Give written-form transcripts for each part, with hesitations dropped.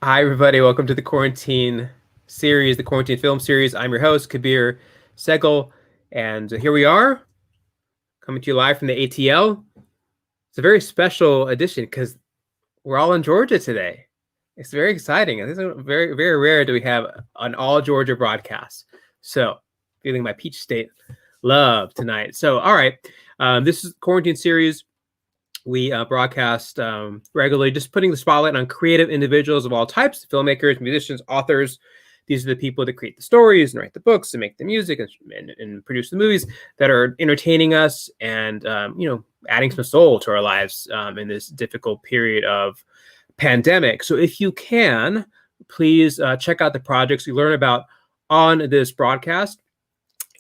Hi, everybody. Welcome to the quarantine series, the quarantine film series. I'm your host, Kabir Segal, and here we are coming to you live from the ATL. It's a very special edition because we're all in Georgia today. It's very exciting. This is very, very rare do we have an all Georgia broadcast. So, feeling my Peach State love tonight. So, all right, this is quarantine series. We broadcast regularly, just putting the spotlight on creative individuals of all types, filmmakers, musicians, authors. These are the people that create the stories and write the books and make the music and produce the movies that are entertaining us and, adding some soul to our lives in this difficult period of pandemic. So if you can, please check out the projects we learn about on this broadcast.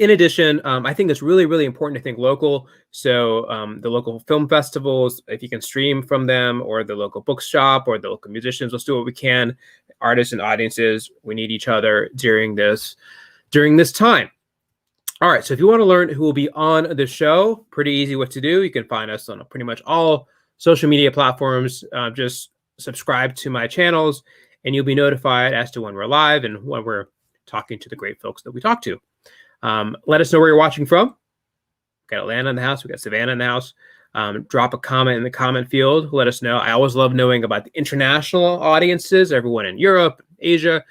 In addition, I think it's really, really important to think local. So the local film festivals, if you can stream from them, or the local bookshop, or the local musicians, let's do what we can. Artists and audiences, we need each other during this time. All right, so if you want to learn who will be on the show, pretty easy what to do. You can find us on pretty much all social media platforms. Just subscribe to my channels, and you'll be notified as to when we're live and when we're talking to the great folks that we talk to. Let us know where you're watching from. We've got Atlanta in the house. We've got Savannah in the house. Drop a comment in the comment field. Let us know. I always love knowing about the international audiences, everyone in Europe, Asia.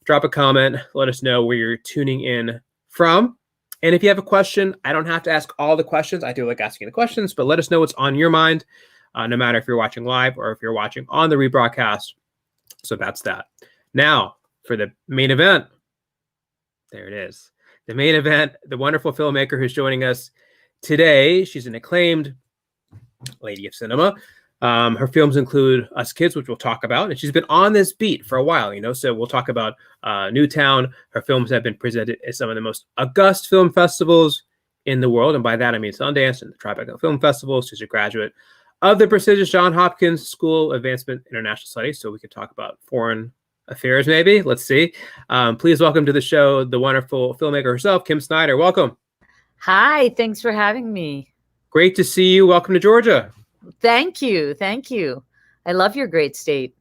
Drop a comment. Let us know where you're tuning in from. And if you have a question, I don't have to ask all the questions. I do like asking the questions, but let us know what's on your mind, no matter if you're watching live or if you're watching on the rebroadcast. So that's that. Now, for the main event, there it is. The main event, the wonderful filmmaker who's joining us today. She's an acclaimed lady of cinema. Her films include Us Kids, which we'll talk about, and she's been on this beat for a while, so we'll talk about Newtown. Her films have been presented at some of the most august film festivals in the world, and by that I mean Sundance and the Tribeca Film Festival. She's a graduate of the prestigious Johns Hopkins School of Advancement International Studies, so we could talk about foreign affairs, maybe. Let's see. Please welcome to the show the wonderful filmmaker herself, Kim Snyder. Welcome. Hi, thanks for having me. Great to see you. Welcome to Georgia. Thank you. I love your great state.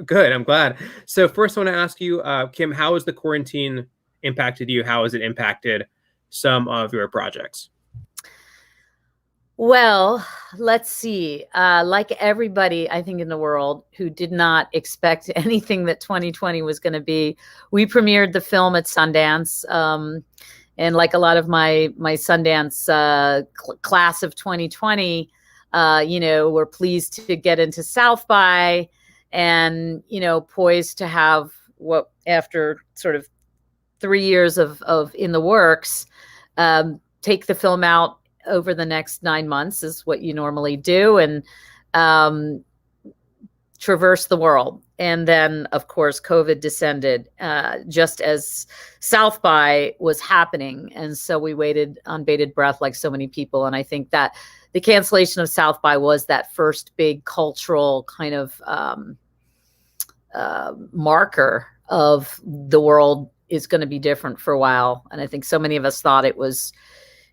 Good. I'm glad. So first I want to ask you, Kim, how has the quarantine impacted you? How has it impacted some of your projects? Well, let's see. Like everybody, I think, in the world who did not expect anything that 2020 was going to be, we premiered the film at Sundance. And like a lot of my Sundance class of 2020, we're pleased to get into South by and, poised to have what, after sort of 3 years of in the works, take the film out over the next 9 months is what you normally do, and traverse the world. And then, of course, COVID descended just as South by was happening. And so we waited on bated breath like so many people. And I think that the cancellation of South by was that first big cultural kind of marker of the world is going to be different for a while. And I think so many of us thought it was,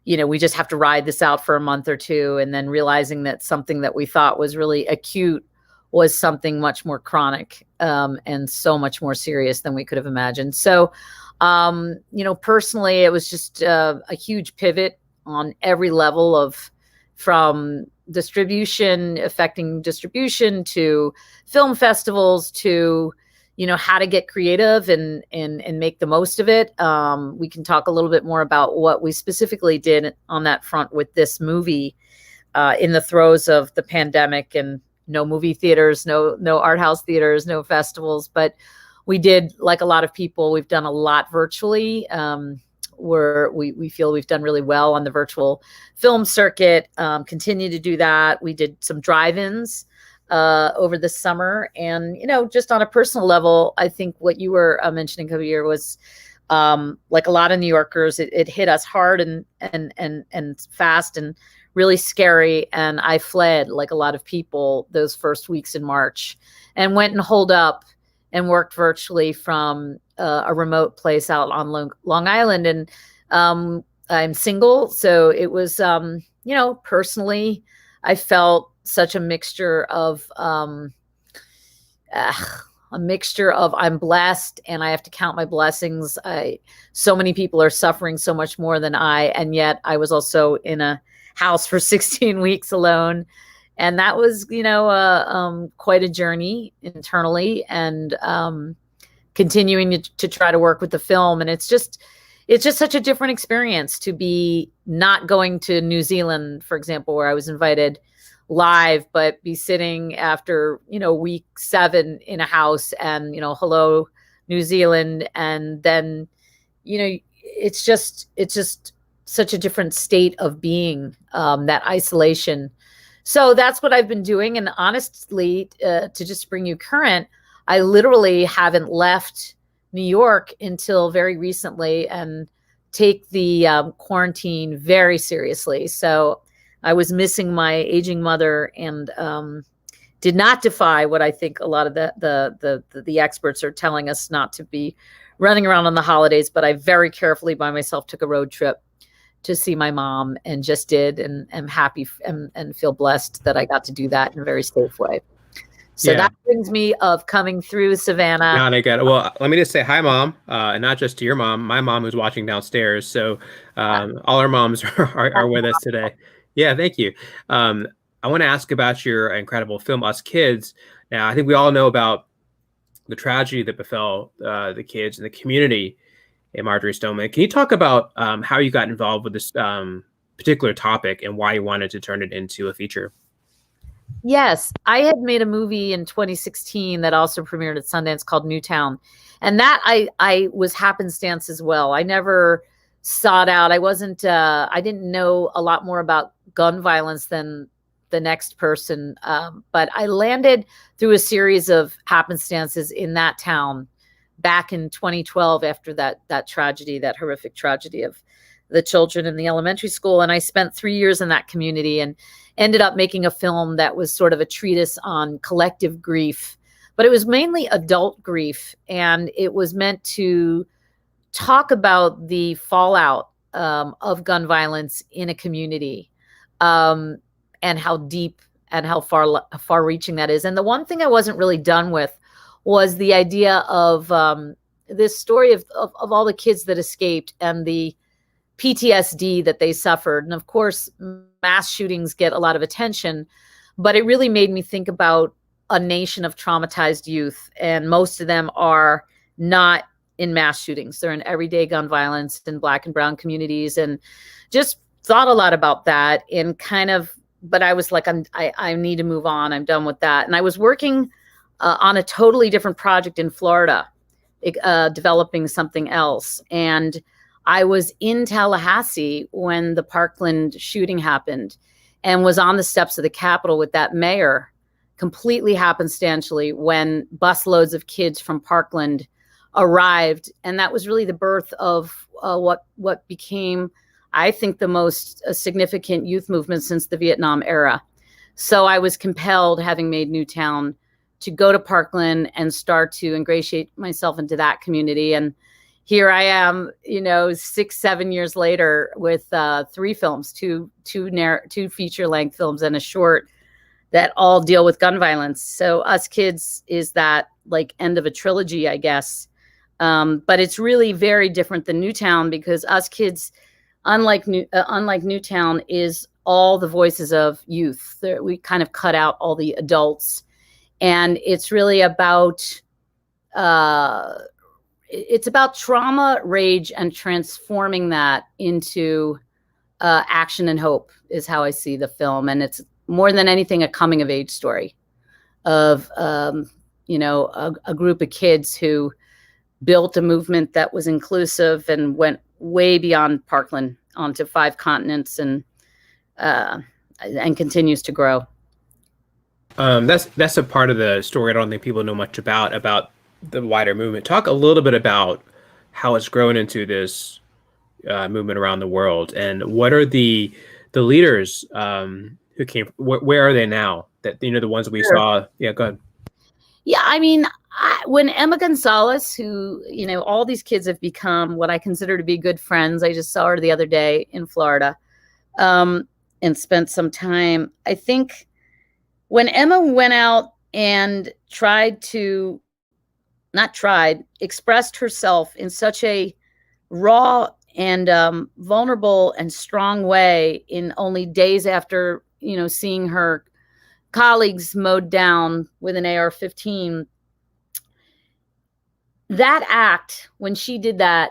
we just have to ride this out for a month or two, and then realizing that something that we thought was really acute was something much more chronic and so much more serious than we could have imagined. So, personally, it was just a huge pivot on every level from distribution, affecting distribution, to film festivals, to how to get creative and make the most of it. We can talk a little bit more about what we specifically did on that front with this movie in the throes of the pandemic, and no movie theaters, no art house theaters, no festivals. But we did, like a lot of people, we've done a lot virtually. We feel we've done really well on the virtual film circuit, continue to do that. We did some drive-ins over the summer. And, just on a personal level, I think what you were mentioning, Kabir, was like a lot of New Yorkers, it hit us hard and fast and really scary. And I fled, like a lot of people, those first weeks in March, and went and holed up and worked virtually from a remote place out on Long Island. And I'm single. So it was, personally, I felt such a mixture of a mixture of I'm blessed and I have to count my blessings. So many people are suffering so much more than I, and yet I was also in a house for 16 weeks alone. And that was, quite a journey internally, and continuing to try to work with the film. And it's just such a different experience to be not going to New Zealand, for example, where I was invited live, but be sitting after, week 7 in a house and, hello, New Zealand. And then, it's just such a different state of being, that isolation. So that's what I've been doing. And honestly, to just bring you current, I literally haven't left New York until very recently, and take the quarantine very seriously. So I was missing my aging mother, and did not defy what I think a lot of the experts are telling us not to be running around on the holidays. But I very carefully by myself took a road trip to see my mom, and just did, and am happy and feel blessed that I got to do that in a very safe way. So that brings me of coming through Savannah. Not I get it. Well, let me just say hi, Mom, and not just to your mom, my mom who's watching downstairs. So all our moms are with us today. Yeah, thank you. I want to ask about your incredible film, Us Kids. Now, I think we all know about the tragedy that befell the kids and the community in Marjory Stoneman. Can you talk about how you got involved with this particular topic and why you wanted to turn it into a feature? Yes, I had made a movie in 2016 that also premiered at Sundance called Newtown. And that I was happenstance as well. I never sought out. I didn't know a lot more about gun violence than the next person. But I landed through a series of happenstances in that town back in 2012 after that tragedy, that horrific tragedy of the children in the elementary school. And I spent 3 years in that community and ended up making a film that was sort of a treatise on collective grief, but it was mainly adult grief. And it was meant to talk about the fallout of gun violence in a community, and how deep and how far reaching that is. And the one thing I wasn't really done with was the idea of this story of all the kids that escaped and the PTSD that they suffered. And of course, mass shootings get a lot of attention, but it really made me think about a nation of traumatized youth. And most of them are not in mass shootings. They're in everyday gun violence in Black and brown communities, and just thought a lot about that. And but I was like, I need to move on. I'm done with that. And I was working on a totally different project in Florida, developing something else. And I was in Tallahassee when the Parkland shooting happened, and was on the steps of the Capitol with that mayor, completely happenstantially, when busloads of kids from Parkland arrived. And that was really the birth of what became, I think, the most significant youth movement since the Vietnam era. So I was compelled, having made Newtown, to go to Parkland and start to ingratiate myself into that community. And here I am, 6-7 years later with 3 films, two feature-length films and a short that all deal with gun violence. So Us Kids is that like end of a trilogy, I guess. But it's really very different than Newtown, because Us Kids, unlike Newtown, is all the voices of youth. We kind of cut out all the adults, and it's really about trauma, rage, and transforming that into action and hope, is how I see the film. And it's more than anything a coming of age story of a group of kids who built a movement that was inclusive and went way beyond Parkland onto 5 continents, and continues to grow. That's a part of the story I don't think people know much about the wider movement. Talk a little bit about how it's grown into this movement around the world, and what are the leaders who came? Where are they now? That the ones that we saw. Yeah, go ahead. Yeah, I mean, when Emma Gonzalez, who all these kids have become what I consider to be good friends. I just saw her the other day in Florida, and spent some time. I think when Emma went out and tried to not tried, expressed herself in such a raw and vulnerable and strong way in only days after, seeing her colleagues mowed down with an AR-15. That act, when she did that,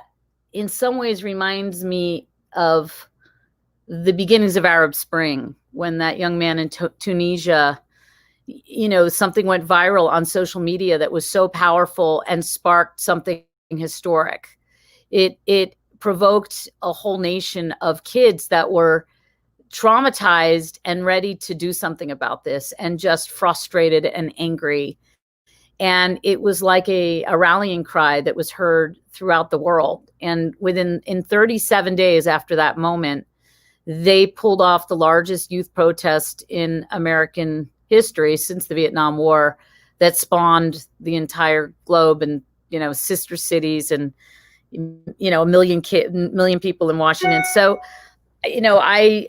in some ways reminds me of the beginnings of Arab Spring, when that young man in Tunisia, something went viral on social media that was so powerful and sparked something historic. It provoked a whole nation of kids that were traumatized and ready to do something about this, and just frustrated and angry. And it was like a rallying cry that was heard throughout the world. And in 37 days after that moment, they pulled off the largest youth protest in American history since the Vietnam War, that spawned the entire globe, and, sister cities, and, a million people in Washington. So, it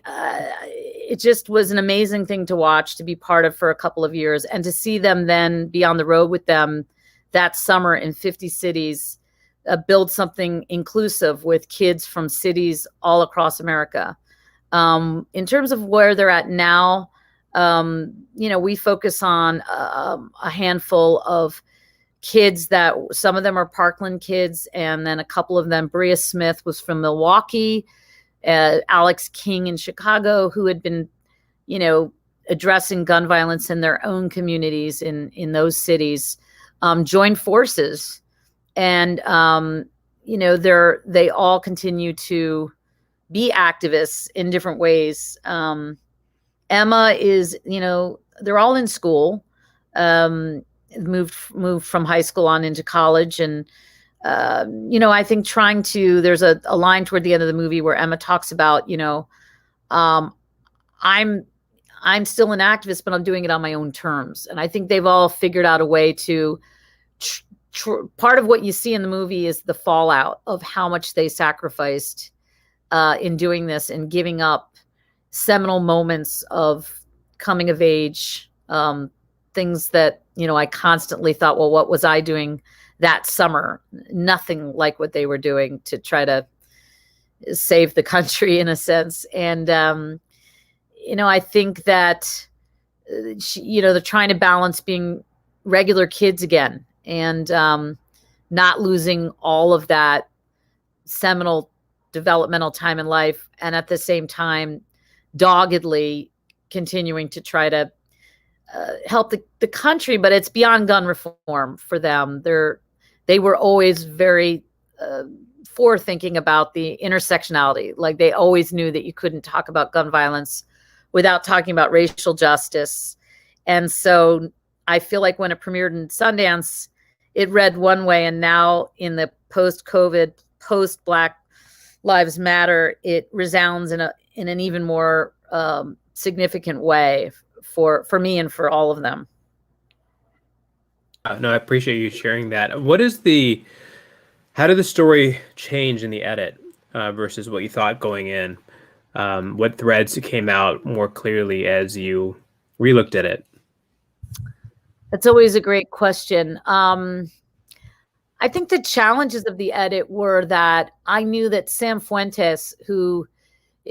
just was an amazing thing to watch, to be part of for a couple of years, and to see them then be on the road with them that summer in 50 cities, build something inclusive with kids from cities all across America. In terms of where they're at now, we focus on a handful of kids that some of them are Parkland kids, and then a couple of them, Bria Smith was from Milwaukee, Alex King in Chicago, who had been, addressing gun violence in their own communities in those cities, joined forces. And, they all continue to be activists in different ways. Emma is, they're all in school, moved from high school on into college. And, I think there's a line toward the end of the movie where Emma talks about, I'm still an activist, but I'm doing it on my own terms. And I think they've all figured out a way to, part of what you see in the movie is the fallout of how much they sacrificed in doing this, and giving up seminal moments of coming of age, things that, I constantly thought, well, what was I doing that summer? Nothing like what they were doing to try to save the country, in a sense. And, I think that, they're trying to balance being regular kids again, and not losing all of that seminal developmental time in life, and at the same time doggedly continuing to try to help the country. But it's beyond gun reform for them. They were always very forethinking about the intersectionality. Like, they always knew that you couldn't talk about gun violence without talking about racial justice. And so I feel like when it premiered in Sundance, it read one way, and now in the post-COVID, post-Black Lives Matter, it resounds in an even more significant way for me and for all of them. No, I appreciate you sharing that. How did the story change in the edit versus what you thought going in? What threads came out more clearly as you relooked at it? That's always a great question. I think the challenges of the edit were that I knew that Sam Fuentes, who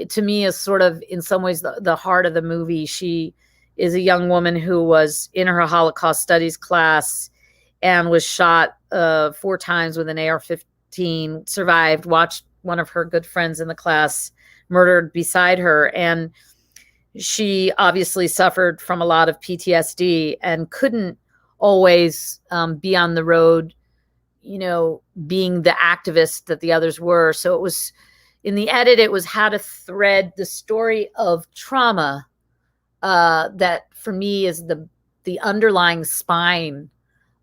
to me is sort of in some ways the heart of the movie, she is a young woman who was in her Holocaust studies class and was shot 4 times with an AR-15, survived, watched one of her good friends in the class murdered beside her. And she obviously suffered from a lot of PTSD and couldn't always be on the road, being the activist that the others were. So it was, in the edit, it was how to thread the story of trauma that for me is the underlying spine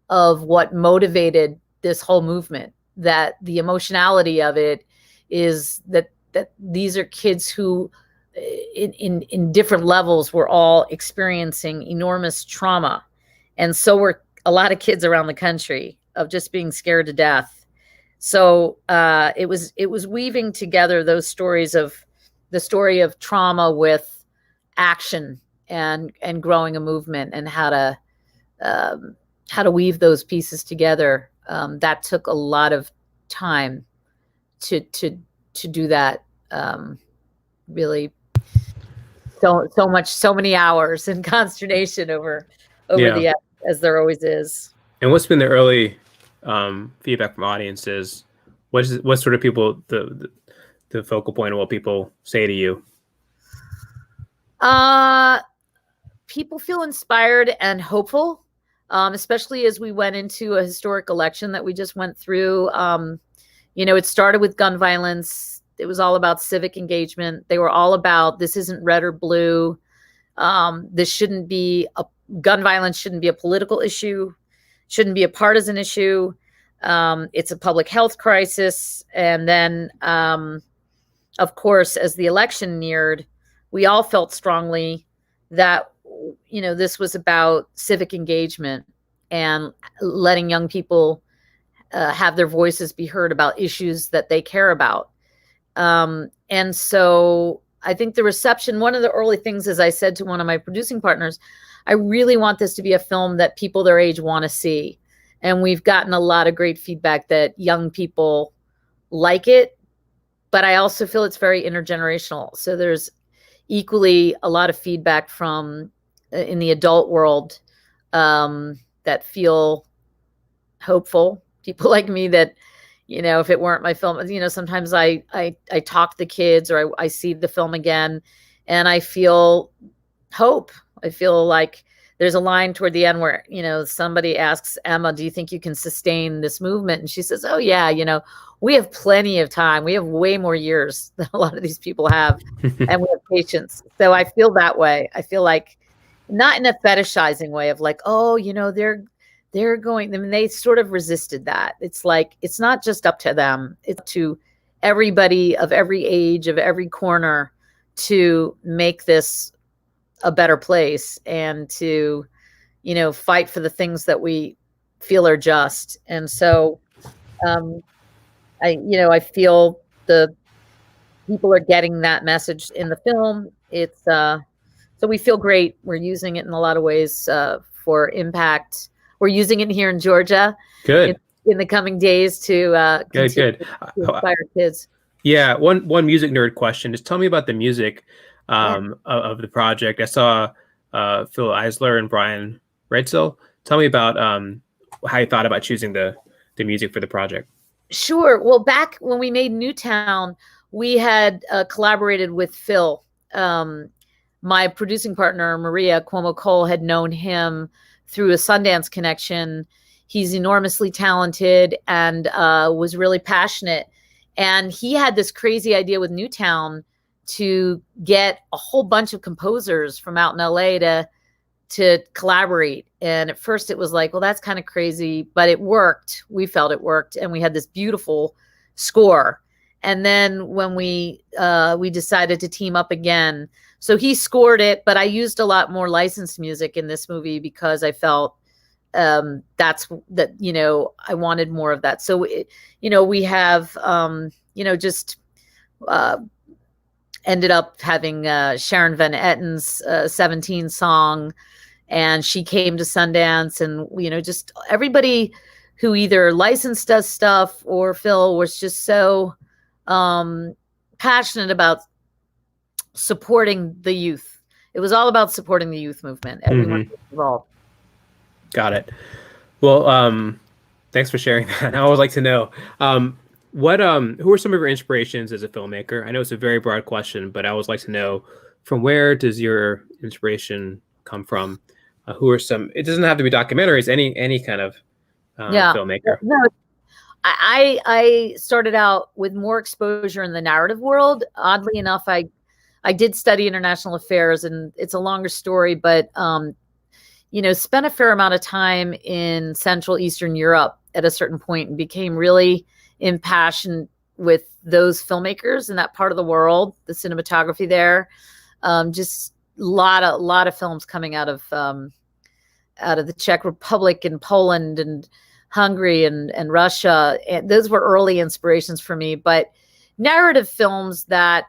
of what motivated this whole movement. That the emotionality of it is that these are kids who in different levels were all experiencing enormous trauma. And so were a lot of kids around the country, of just being scared to death. So it was weaving together those stories of the story of trauma with action and growing a movement, and how to weave those pieces together. That took a lot of time to do that. Really, so many hours and consternation over Yeah. the as there always is. And what's been the early feedback from audiences? What sort of people the focal point of what people say to you? Uh, People feel inspired and hopeful, especially as we went into a historic election that we just went through. It started with gun violence. It was all about civic engagement. They were all about this isn't red or blue. This shouldn't be a gun violence shouldn't be a political issue, shouldn't be a partisan issue. It's a public health crisis. And then, of course, as the election neared, we all felt strongly that this was about civic engagement and letting young people have their voices be heard about issues that they care about. And so I think the reception, one of the early things, as I said to one of my producing partners, I really want this to be a film that people their age want to see. And we've gotten a lot of great feedback that young people like it, but I also feel it's very intergenerational. So there's equally a lot of feedback from in the adult world that feel hopeful. People like me that, if it weren't my film, sometimes I talk to the kids or I see the film again and I feel hope. I feel like there's a line toward the end where, somebody asks Emma, do you think you can sustain this movement? And she says, oh yeah, we have plenty of time. We have way more years than a lot of these people have. And we have patience. So I feel that way. I feel like not in a fetishizing way of like, oh, they're going, I mean, they sort of resisted that. It's like, it's not just up to them. It's to everybody of every age, of every corner to make this a better place and to, fight for the things that we feel are just. And so, I feel the people are getting that message in the film. It's, so we feel great. We're using it in a lot of ways for impact. We're using it here in Georgia Good. in the coming days to continue Good. to inspire kids. Yeah, one music nerd question. Just tell me about the music of the project. I saw Phil Eisler and Brian Redsell. Tell me about how you thought about choosing the music for the project. Sure. Well, back when we made Newtown, we had collaborated with Phil. My producing partner, Maria Cuomo Cole, had known him through a Sundance connection. He's enormously talented and was really passionate. And he had this crazy idea with Newtown to get a whole bunch of composers from out in LA to collaborate. And at first it was like, well, that's kind of crazy, but it worked. We felt it worked. And we had this beautiful score. And then when we decided to team up again, so he scored it, but I used a lot more licensed music in this movie because I felt I wanted more of that. So, we have, just ended up having Sharon Van Etten's 17 song, and she came to Sundance, and, just everybody who either licensed us stuff or Phil was just so passionate about supporting the youth. It was all about supporting the youth movement. Everyone was involved. Got it. Well, thanks for sharing that. I always like to know who are some of your inspirations as a filmmaker? I know it's a very broad question, but I always like to know, from where does your inspiration come from? Who are some? It doesn't have to be documentaries. Any kind of filmmaker. No, I started out with more exposure in the narrative world. Oddly enough, I did study international affairs, and it's a longer story, but spent a fair amount of time in Central Eastern Europe at a certain point and became really impassioned with those filmmakers in that part of the world, the cinematography there. Just a lot of films coming out of the Czech Republic and Poland and Hungary and Russia. And those were early inspirations for me. But narrative films that,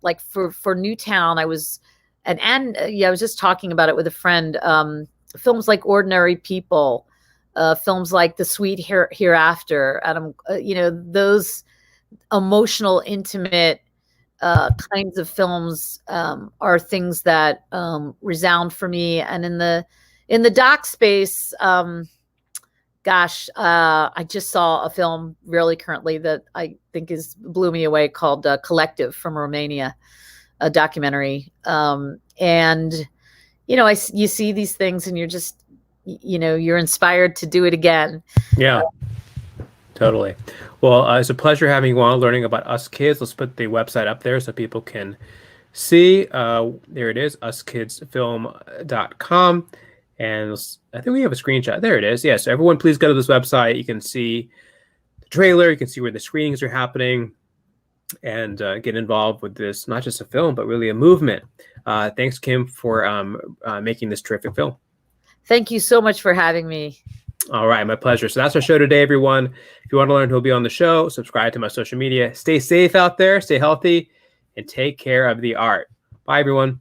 like for Newtown, I was just talking about it with a friend. Films like Ordinary People, films like The Sweet Hereafter, and those emotional, intimate kinds of films are things that resound for me. And in the doc space, I just saw a film really currently that I think blew me away, called Collective, from Romania, a documentary. And you see these things and you're just, you're inspired to do it again. Yeah, totally. Well, it's a pleasure having you on, learning about Us Kids. Let's put the website up there so people can see. There it is, uskidsfilm.com. And I think we have a screenshot. There it is. Yeah, so everyone please go to this website. You can see the trailer. You can see where the screenings are happening, and get involved with this, not just a film, but really a movement. Thanks, Kim, for making this terrific film. Thank you so much for having me. All right, my pleasure. So that's our show today, everyone. If you want to learn who'll be on the show, subscribe to my social media. Stay safe out there, stay healthy, and take care of the art. Bye, everyone.